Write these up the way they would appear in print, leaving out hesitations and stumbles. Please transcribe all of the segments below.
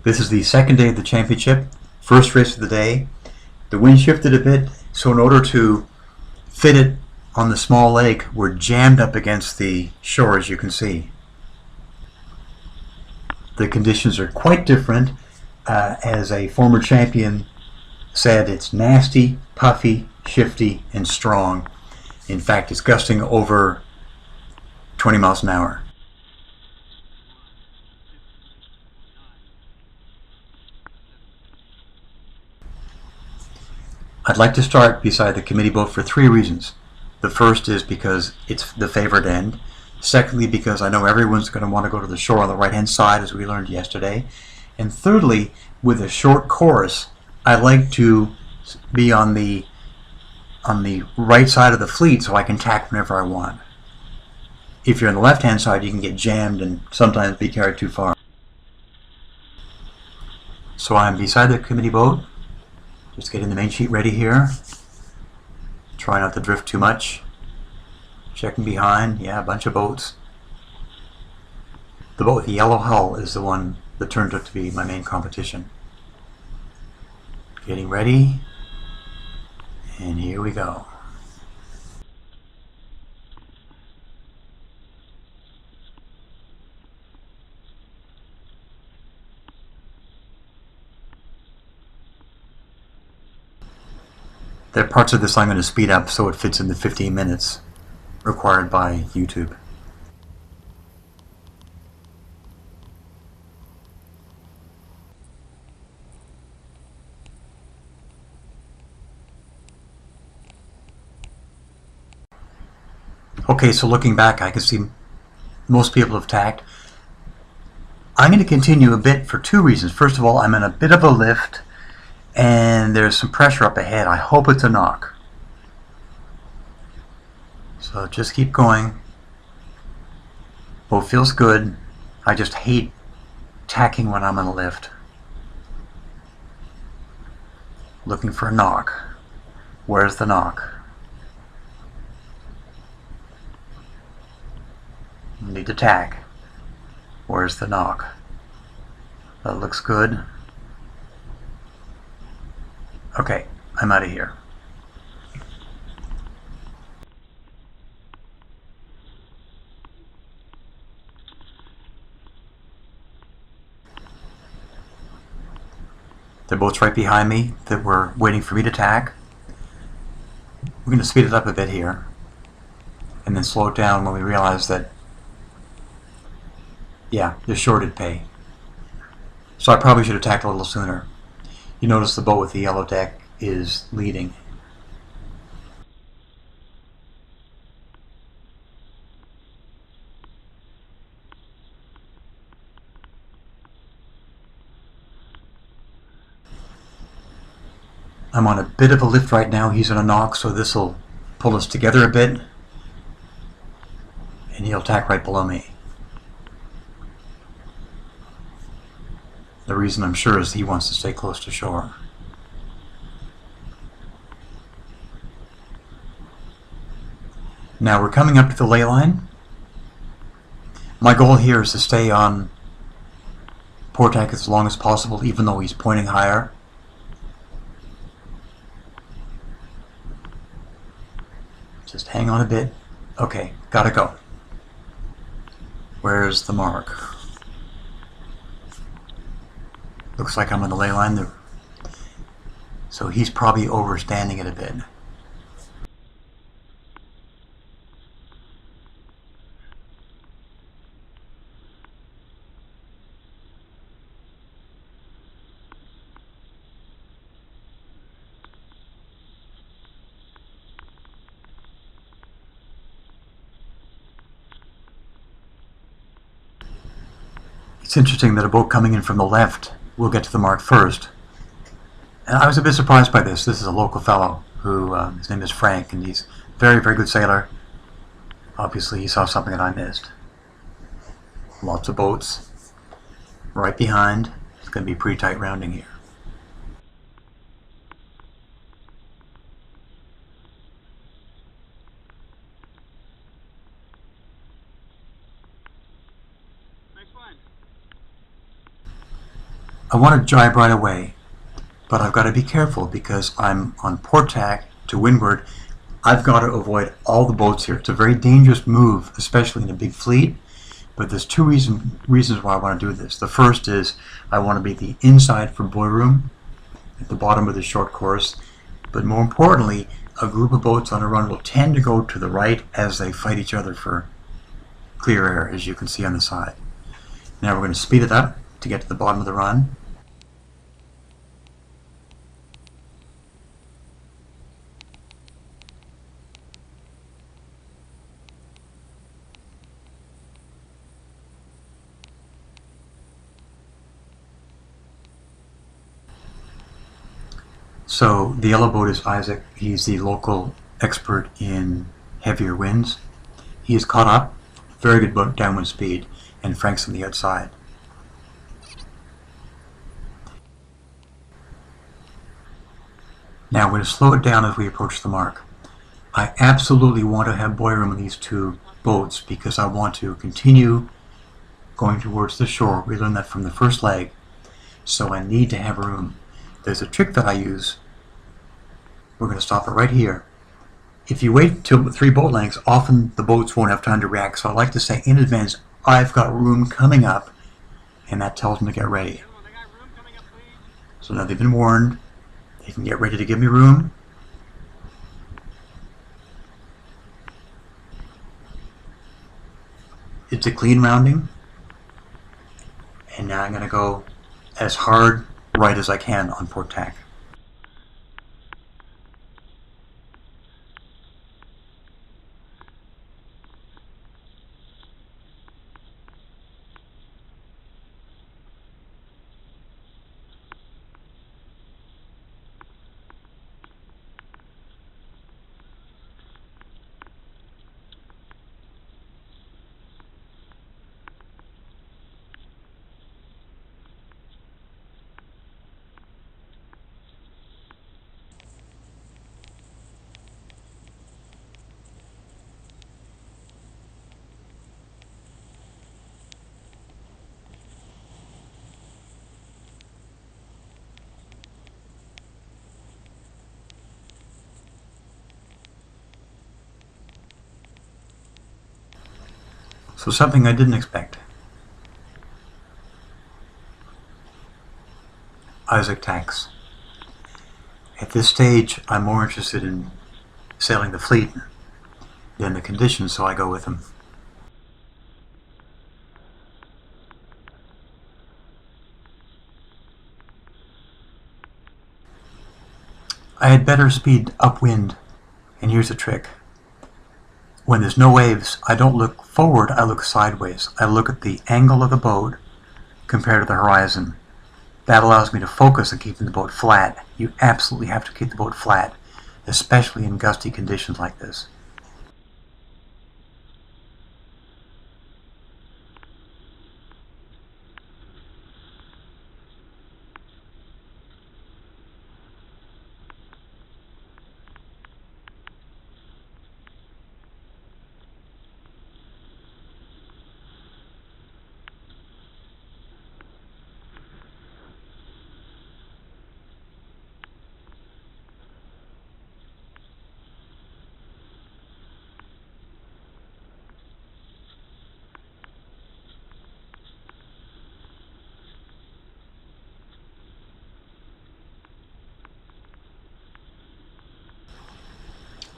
This is the second day of the championship, first race of the day. The wind shifted a bit, so in order to fit it on the small lake, we're jammed up against the shore, as you can see. The conditions are quite different. As a former champion said, it's nasty, puffy, shifty, and strong. In fact, it's gusting over 20 miles an hour. I'd like to start beside the committee boat for 3 reasons. The first is because it's the favored end. Secondly, because I know everyone's going to want to go to the shore on the right-hand side, as we learned yesterday. And thirdly, with a short course, I like to be on the right side of the fleet so I can tack whenever I want. If you're on the left-hand side, you can get jammed and sometimes be carried too far. So I'm beside the committee boat, just getting the main sheet ready here. Try not to drift too much. Checking behind, yeah, a bunch of boats. The boat with the yellow hull is the one that turned out to be my main competition. Getting ready, and here we go. There are parts of this I'm going to speed up so it fits in the 15 minutes required by YouTube. Okay, so looking back, I can see most people have tacked. I'm going to continue a bit for 2 reasons. First of all, I'm in a bit of a lift and there's some pressure up ahead. I hope it's a knock. So just keep going. Boat feels good. I just hate tacking when I'm in a lift. Looking for a knock. Where's the knock? Need to tack. Where's the knock? That looks good. Okay, I'm out of here. The boat's right behind me that were waiting for me to tack. We're going to speed it up a bit here and then slow it down when we realize that, yeah, the shore did pay. So I probably should have tacked a little sooner. You notice the boat with the yellow deck is leading. I'm on a bit of a lift right now. He's on a knock, so this will pull us together a bit. And he'll tack right below me. The reason I'm sure is he wants to stay close to shore. Now we're coming up to the ley line. My goal here is to stay on port tack as long as possible, even though he's pointing higher. Just hang on a bit. Okay, gotta go. Where's the mark? Looks like I'm on the ley line there. So he's probably overstanding it a bit. It's interesting that a boat coming in from the left will get to the mark first. And I was a bit surprised by this. This is a local fellow who, his name is Frank, and he's a very, very good sailor. Obviously he saw something that I missed. Lots of boats right behind. It's going to be pretty tight rounding here. I want to jibe right away, but I've got to be careful because I'm on port tack to windward. I've got to avoid all the boats here. It's a very dangerous move, especially in a big fleet, but there's two reasons why I want to do this. The first is I want to be the inside for buoy room at the bottom of the short course, but more importantly, a group of boats on a run will tend to go to the right as they fight each other for clear air, as you can see on the side. Now we're going to speed it up to get to the bottom of the run. So the yellow boat is Isaac. He's the local expert in heavier winds. He is caught up, very good boat downwind speed, and Frank's on the outside. Now we're going to slow it down as we approach the mark. I absolutely want to have buoy room in these two boats because I want to continue going towards the shore. We learned that from the first leg, so I need to have room. There's a trick that I use. We're going to stop it right here. If you wait till 3 boat lengths, often the boats won't have time to react. So I like to say in advance, I've got room coming up, and that tells them to get ready. So now they've been warned. They can get ready to give me room. It's a clean rounding. And now I'm going to go as hard right as I can on port tack. So something I didn't expect. Isaac tacks. At this stage, I'm more interested in sailing the fleet than the conditions, so I go with him. I had better speed upwind, and here's the trick. When there's no waves, I don't look forward, I look sideways. I look at the angle of the boat compared to the horizon. That allows me to focus on keeping the boat flat. You absolutely have to keep the boat flat, especially in gusty conditions like this.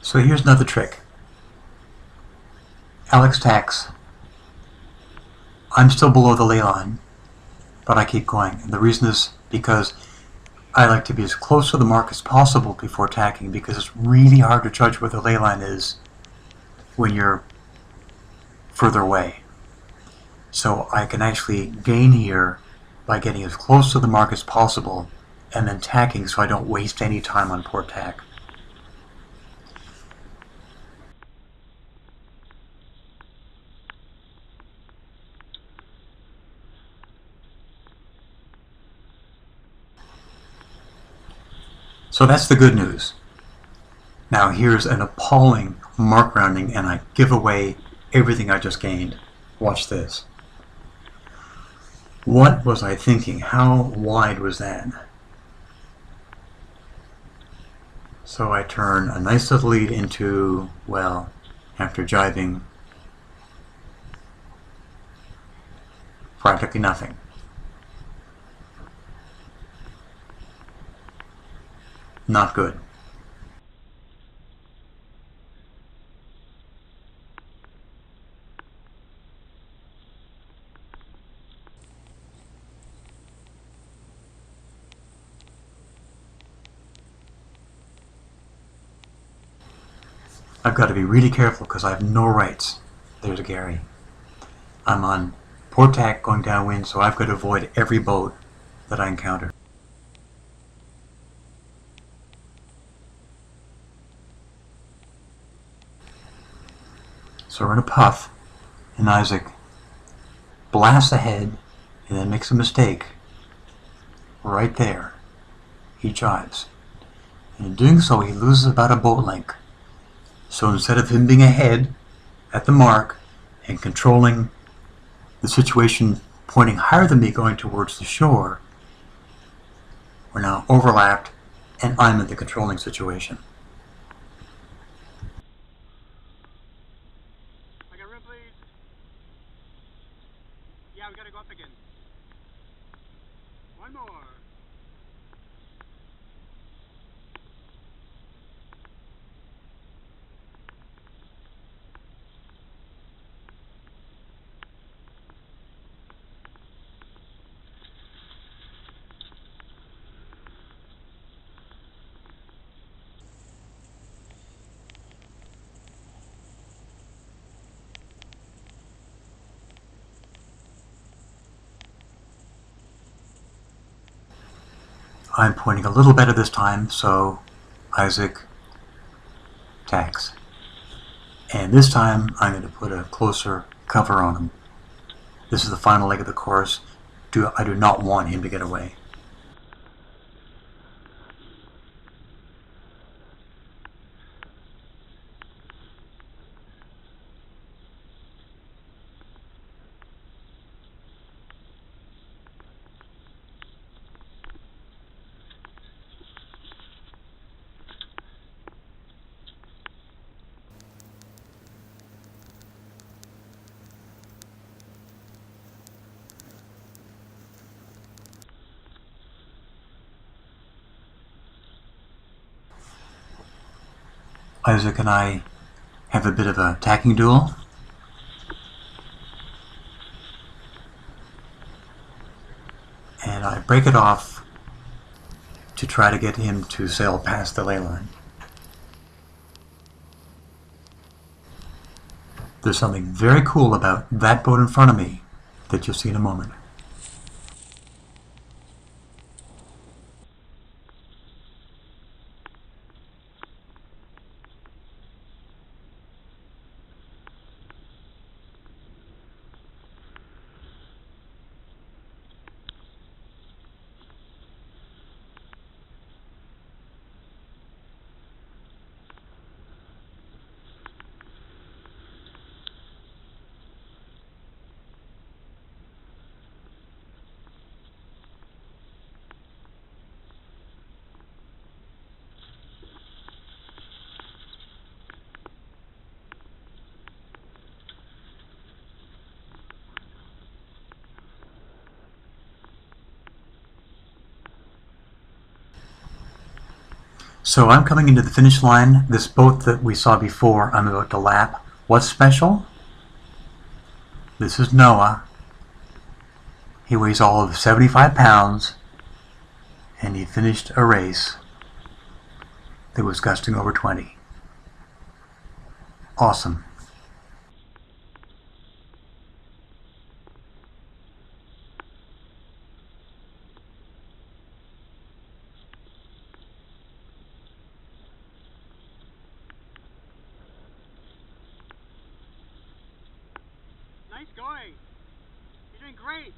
So here's another trick. Alex tacks. I'm still below the ley line, but I keep going. And the reason is because I like to be as close to the mark as possible before tacking, because it's really hard to judge where the ley line is when you're further away. So I can actually gain here by getting as close to the mark as possible and then tacking so I don't waste any time on port tack. So that's the good news. Now here's an appalling mark rounding, and I give away everything I just gained. Watch this. What was I thinking? How wide was that? So I turn a nice little lead into, well, after jiving, practically nothing. Not good. I've got to be really careful because I have no rights. There's Gary. I'm on port tack going downwind, so I've got to avoid every boat that I encounter. So we're in a puff, and Isaac blasts ahead and then makes a mistake right there. He chives. And in doing so, he loses about a boat length. So instead of him being ahead at the mark and controlling the situation pointing higher than me going towards the shore, we're now overlapped and I'm in the controlling situation. I got room, please. Yeah, we gotta go up again. One more. I'm pointing a little better this time, so Isaac tacks. And this time I'm going to put a closer cover on him. This is the final leg of the course. I do not want him to get away. Isaac and I have a bit of a tacking duel. And I break it off to try to get him to sail past the ley line. There's something very cool about that boat in front of me that you'll see in a moment. So I'm coming into the finish line. This boat that we saw before, I'm about to lap. What's special? This is Noah. He weighs all of 75 pounds, and he finished a race that was gusting over 20. Awesome. Nice going. You're doing great.